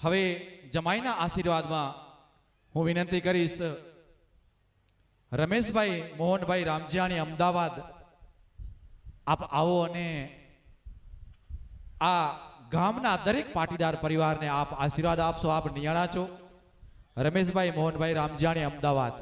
હવે જમાઈના આશીર્વાદમાં હું વિનંતી કરીશ રમેશભાઈ મોહનભાઈ રામજીયાણી અમદાવાદ આપ આવો અને આ ગામના દરેક પાટીદાર પરિવારને આપ આશીર્વાદ આપશો. આપ નિયાણા છો. રમેશભાઈ મોહનભાઈ રામજીયાણી અમદાવાદ.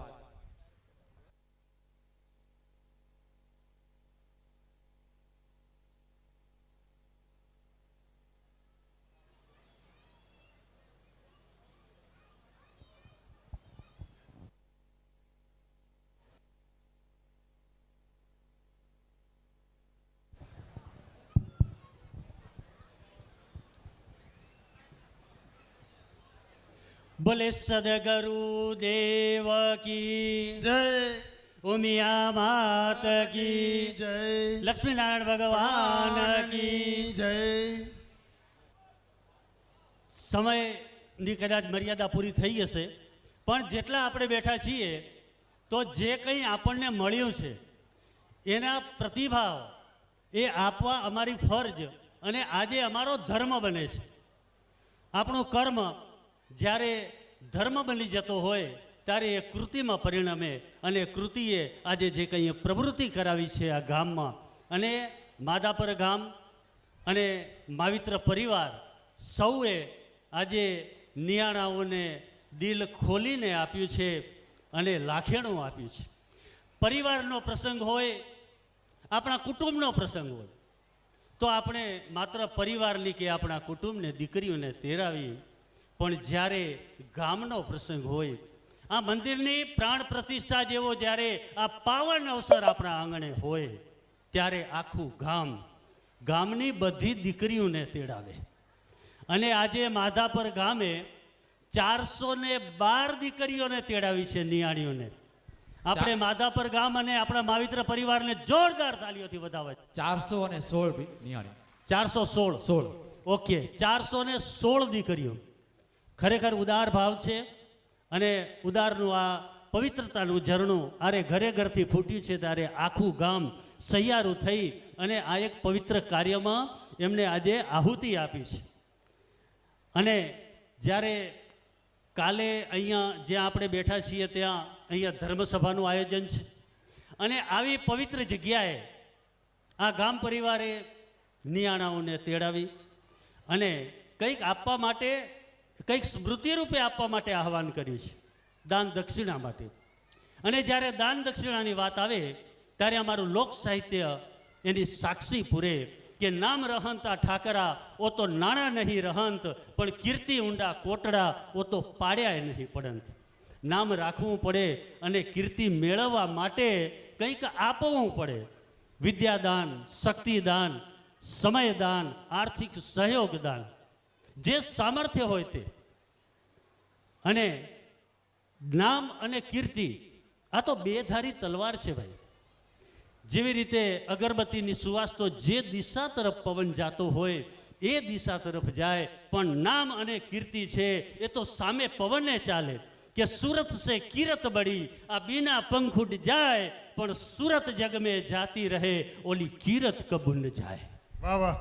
बोले सदगुरु देव की जय, उमिया मात की जय, लक्ष्मी नारायण भगवान की जय. સમયની કદાચ મર્યાદા પૂરી થઈ જશે, પણ જેટલા આપણે બેઠા છીએ તો જે કંઈ આપણને મળ્યું છે એના પ્રતિભાવ એ આપવા અમારી ફરજ અને આજે અમારો ધર્મ બને છે. આપણું કર્મ જ્યારે ધર્મ બની જતો હોય ત્યારે એ કૃતિમાં પરિણમે અને કૃતિએ આજે જે કંઈ પ્રવૃત્તિ કરાવી છે આ ગામમાં, અને માધાપર ગામ અને માવિત્ર પરિવાર સૌએ આજે નિયાણાઓને દિલ ખોલીને આપ્યું છે અને લાખેણું આપ્યું છે. પરિવારનો પ્રસંગ હોય, આપણા કુટુંબનો પ્રસંગ હોય તો આપણે માત્ર પરિવારની કે આપણા કુટુંબને દીકરીઓને તેરાવી, પણ જ્યારે ગામનો પ્રસંગ હોય, આ મંદિરની પ્રાણ પ્રતિષ્ઠા જેવો જ્યારે આ પાવન અવસર આપણા આંગણે હોય ત્યારે આખું ગામની બધી દીકરીઓને તેડાવે. અને આજે માધાપર ગામે 412 દીકરીઓને તેડાવી છે, નિયાણીઓને. આપણે માધાપર ગામ અને આપણા માવિત્ર પરિવારને જોરદાર તાલીઓથી વધાવે. 416 નિયાણી. 416. ઓકે, 416 દીકરીઓ. ખરેખર ઉદાર ભાવ છે અને ઉદારનું આ પવિત્રતાનું ઝરણું આરે ઘરે ઘરથી ફૂટ્યું છે ત્યારે આખું ગામ સહિયારું થઈ અને આ એક પવિત્ર કાર્યમાં એમને આજે આહુતિ આપી છે. અને જ્યારે કાલે અહીંયા જ્યાં આપણે બેઠા છીએ ત્યાં અહીંયા ધર્મસભાનું આયોજન છે, અને આવી પવિત્ર જગ્યાએ આ ગામ પરિવારે નિયાણાઓને તેડાવી અને કંઈક આપવા માટે, કંઈક સ્મૃતિરૂપે આપવા માટે આહવાન કર્યું છે, દાન દક્ષિણા માટે. અને જ્યારે દાન દક્ષિણાની વાત આવે ત્યારે અમારું લોક સાહિત્ય એની સાક્ષી પૂરે કે નામ રહંતા ઠાકરા ઓ તો નાણાં નહીં રહંત, પણ કીર્તિ ઊંડા કોટડા ઓ તો પાડ્યા નહીં પડંત. નામ રાખવું પડે અને કીર્તિ મેળવવા માટે કંઈક આપવું પડે. વિદ્યાદાન, શક્તિદાન, સમયદાન, આર્થિક સહયોગદાન, જે સામર્થ્ય હોય તે. અને નામ અને કીર્તિ આ તો બેધારી તલવાર છે ભાઈ. જેવી રીતે અગરબત્તીની સુવાસ તો જે દિશા તરફ પવન જાતો હોય એ દિશા તરફ જાય, પણ નામ અને કીર્તિ છે એ તો સામે પવને ચાલે. કે સુરત સે કીરત બડી આ બીના પંખુડ જાય, પણ સુરત જગ મેં જાતી રહે ઓલી કીરત કબૂલ જાય. વાહ વાહ.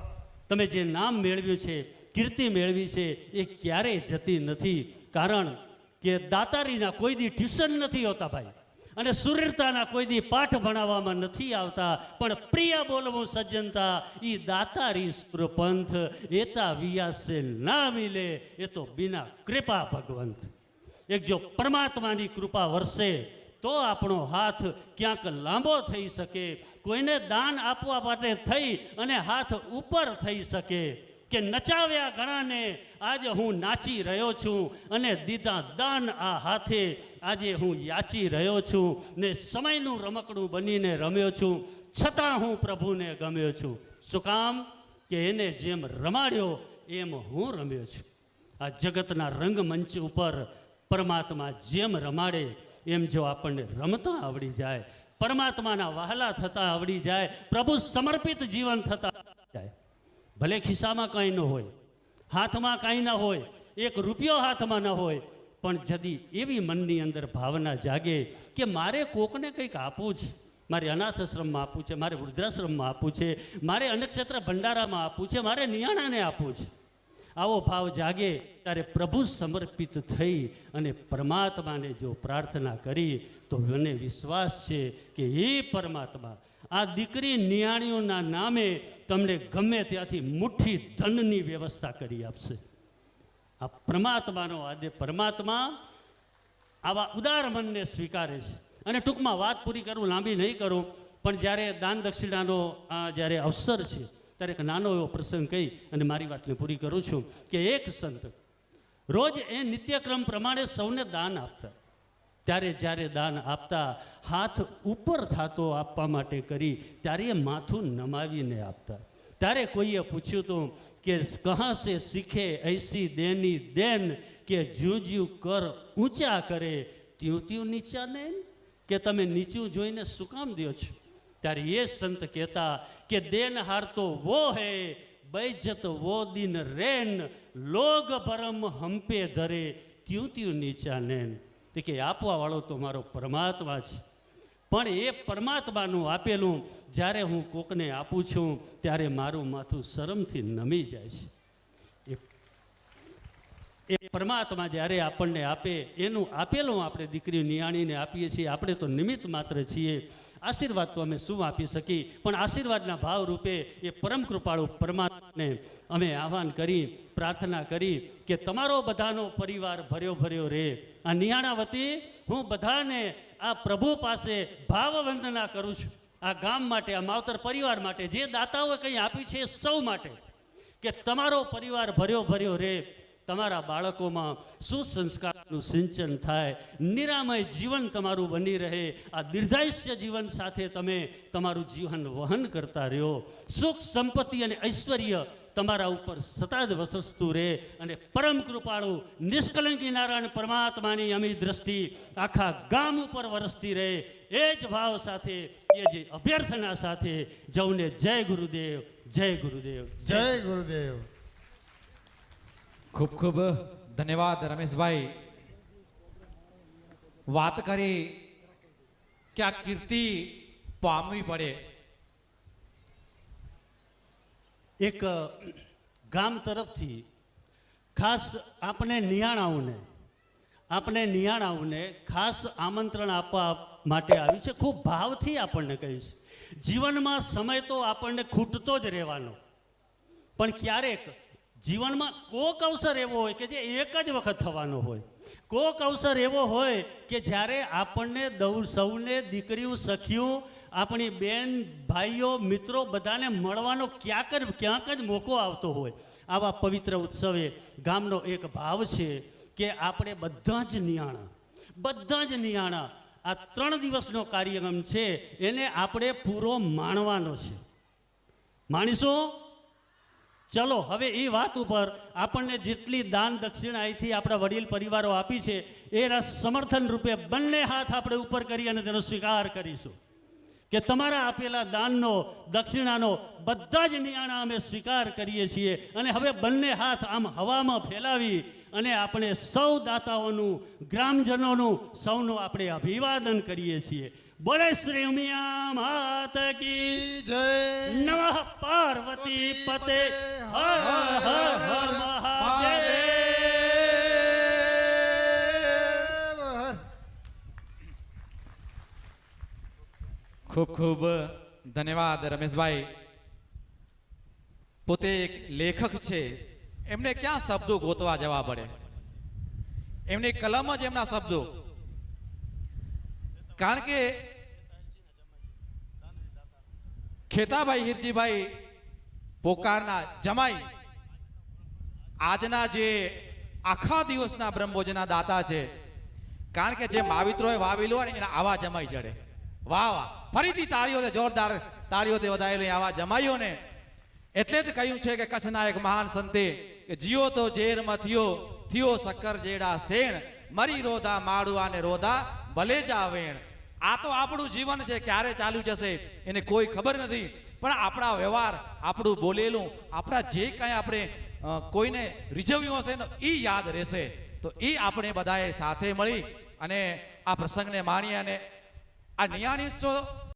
તમે જે નામ મેળવ્યું છે, કીર્તિ મેળવી છે, એ ક્યારેય જતી નથી. કારણ કે દાતારીના કોઈ દી ટ્યુશન નથી હોતા ભાઈ, અને સુરીરતાના કોઈ દી પાઠ ભણાવવામાં નથી આવતા, પણ પ્રિય બોલવું સજ્જનતા ઈ દાતારી સુરપંથ એતા વિયાસે ના મિલે એ તો બિના કૃપા ભગવંત. એક જો પરમાત્માની કૃપા વરસે તો આપણો હાથ ક્યાંક લાંબો થઈ શકે, કોઈને દાન આપવા માટે થઈ અને હાથ ઉપર થઈ શકે. કે નચાવ્યા ઘણાને આજે હું નાચી રહ્યો છું, અને દીધા દાન આ હાથે આજે હું યાચી રહ્યો છું, ને સમયનું રમકડું બનીને રમ્યો છું, છતાં હું પ્રભુને ગમ્યો છું. શું કામ? કે એને જેમ રમાડ્યો એમ હું રમ્યો છું. આ જગતના રંગમંચ ઉપર પરમાત્મા જેમ રમાડે એમ જો આપણને રમતા આવડી જાય, પરમાત્માના વહાલા થતા આવડી જાય, પ્રભુ સમર્પિત જીવન થતા જાય, ભલે ખિસ્સામાં કાંઈ ન હોય, હાથમાં કાંઈ ન હોય, એક રૂપિયો હાથમાં ન હોય, પણ જદી એવી મનની અંદર ભાવના જાગે કે મારે કોકને કંઈક આપવું છે, મારે અનાથ આશ્રમમાં આપવું છે, મારે વૃદ્ધાશ્રમમાં આપવું છે, મારે અન્નક્ષેત્ર ભંડારામાં આપવું છે, મારે નિયાણાને આપવું છે, આવો ભાવ જાગે ત્યારે પ્રભુ સમર્પિત થઈ અને પરમાત્માને જો પ્રાર્થના કરી તો મને વિશ્વાસ છે કે એ પરમાત્મા આ દીકરી નિયાણીઓના નામે તમને ગમે ત્યાંથી મુઠ્ઠી ધનની વ્યવસ્થા કરી આપશે. આ પરમાત્માનો આજે પરમાત્મા આવા ઉદાર મનને સ્વીકારે છે. અને ટૂંકમાં વાત પૂરી કરું, લાંબી નહીં કરું, પણ જ્યારે દાન દક્ષિણાનો જ્યારે અવસર છે ત્યારે એક નાનો એવો પ્રસંગ કહી અને મારી વાતને પૂરી કરું છું કે એક સંત રોજ એ નિત્યક્રમ પ્રમાણે સૌને દાન આપતા. ત્યારે જ્યારે દાન આપતા હાથ ઉપર થતો આપવા માટે કરી ત્યારે એ માથું નમાવીને આપતા. ત્યારે કોઈએ પૂછ્યું હતું કે કહા સે શીખે ऐसी દેની દેન કે જ્યું જ્યું કર ઊંચા કરે ત્યું ત્યું નીચા ને, કે તમે નીચું જોઈને શું કામ દો છો? ત્યારે એ સંત કહેતા કે દેનહાર તો વો હે बैजत वो दिन रेन लोग भरम हम्पे धरे त्यूं त्यूं नीचा नैन. કે આપવા વાળો તો મારો પરમાત્મા છે, પણ એ પરમાત્માનું આપેલું જ્યારે હું કોકને આપું છું ત્યારે મારું માથું શરમથી નમી જાય છે. એ પરમાત્મા જ્યારે આપણને આપે એનું આપેલું આપણે દીકરી નિયાણીને આપીએ છીએ. આપણે તો નિમિત્ત માત્ર છીએ. આશીર્વાદ તો અમે શું આપી શકી, પણ આશીર્વાદના ભાવ રૂપે એ પરમ કૃપાળુ પરમાત્માને અમે આહ્વાન કરી પ્રાર્થના કરી કે તમારો બધાનો પરિવાર ભર્યો ભર્યો રહે. આ નિયાણા વતી હું બધાને આ પ્રભુ પાસે ભાવવંદના કરું છું. આ ગામ માટે, આ માવતર પરિવાર માટે, જે દાતાઓએ કંઈ આપ્યું છે સૌ માટે, કે તમારો પરિવાર ભર્યો ભર્યો રહે. તમારા બાળકોમાં સુસંસ્કારનું સિંચન થાય, નિરામય જીવન તમારું બની રહે. આ દીર્ઘાયુષ્ય જીવન સાથે તમે તમારું જીવન વહન કરતા રહ્યો. સુખ સંપત્તિ અને ઐશ્વર્ય તમારા ઉપર સતત વસતું રહે અને પરમ કૃપાળુ નિષ્કલંકી નારાયણ પરમાત્માની અમી દ્રષ્ટિ આખા ગામ ઉપર વરસતી રહે. એ જ ભાવ સાથે, એ જે અભ્યર્થના સાથે જૌને જય ગુરુદેવ, જય ગુરુદેવ, જય ગુરુદેવ. ખૂબ ખૂબ ધન્યવાદ રમેશભાઈ. વાત કરી કે આ કીર્તિ પામવી પડે. એક ગામ તરફથી ખાસ આપણે નિયાણાઓને ખાસ આમંત્રણ આપવા માટે આવ્યું છે. ખૂબ ભાવથી આપણને કહ્યું છે. જીવનમાં સમય તો આપણને ખૂટતો જ રહેવાનો, પણ ક્યારેક જીવનમાં કોક અવસર એવો હોય કે જે એક જ વખત થવાનો હોય. કોક અવસર એવો હોય કે જ્યારે આપણને સૌને દીકરીઓ, સખીઓ, આપણી બેન, ભાઈઓ, મિત્રો બધાને મળવાનો ક્યાંક જ મોકો આવતો હોય. આવા પવિત્ર ઉત્સવે ગામનો એક ભાવ છે કે આપણે બધા જ નિયાણા આ 3 દિવસનો કાર્યક્રમ છે એને આપણે પૂરો માણવાનો છે. માણીશું? ચલો હવે એ વાત ઉપર આપણને જેટલી દાન દક્ષિણા અહીંથી આપણા વડીલ પરિવારો આપી છે એના સમર્થન રૂપે બંને હાથ આપણે ઉપર કરી અને તેનો સ્વીકાર કરીશું કે તમારા આપેલા દાનનો, દક્ષિણાનો બધા જ નિયાણા અમે સ્વીકાર કરીએ છીએ. અને હવે બંને હાથ આમ હવામાં ફેલાવી અને આપણે સૌ દાતાઓનું, ગ્રામજનોનું સૌનું આપણે અભિવાદન કરીએ છીએ. બોલે શ્રી ઉમિયા માત કી જય. નમઃ પાર્વતી પતે હર હર હર મહાદેવ. ખૂબ ખૂબ ધન્યવાદ રમેશભાઈ. પોતે એક લેખક છે, એમને ક્યાં શબ્દો ગોતવા જવા પડે? એમની કલમ જ એમના શબ્દો. કારણ કે ખેતાભાઈ હિરજીભાઈ પોકારના જમાઈ આજના જે આખા દિવસના બ્રહ્મભોજના દાતા છે. કારણ કે જે માવિત્રોએ વાવેલું હોય ને એના આવા જમાઈ જડે. વાહ વાહ, ફરીથી તાળીઓથી, જોરદાર તાળીઓથી વધાયેલી આવા જમાઈઓને. એટલે જ કહ્યું છે કે કચ્છના એક મહાન સંતે કે જીઓ તો ઝેરમાં થયો શક્કર જેડા શેણ, મરી રોધા માળુઆ ને રોધા ભલે જાવેણ. આ તો આપણું જીવન છે, ક્યારે ચાલ્યું જશે એને કોઈ ખબર નથી. પણ આપણા વ્યવહાર, આપણું બોલેલું, આપણા જે કંઈ આપણે કોઈને રીઝવ્યું હશે ને એ યાદ રહેશે. તો એ આપણે બધાએ સાથે મળી અને આ પ્રસંગને માણી અને આ નિયાણી ઉત્સવ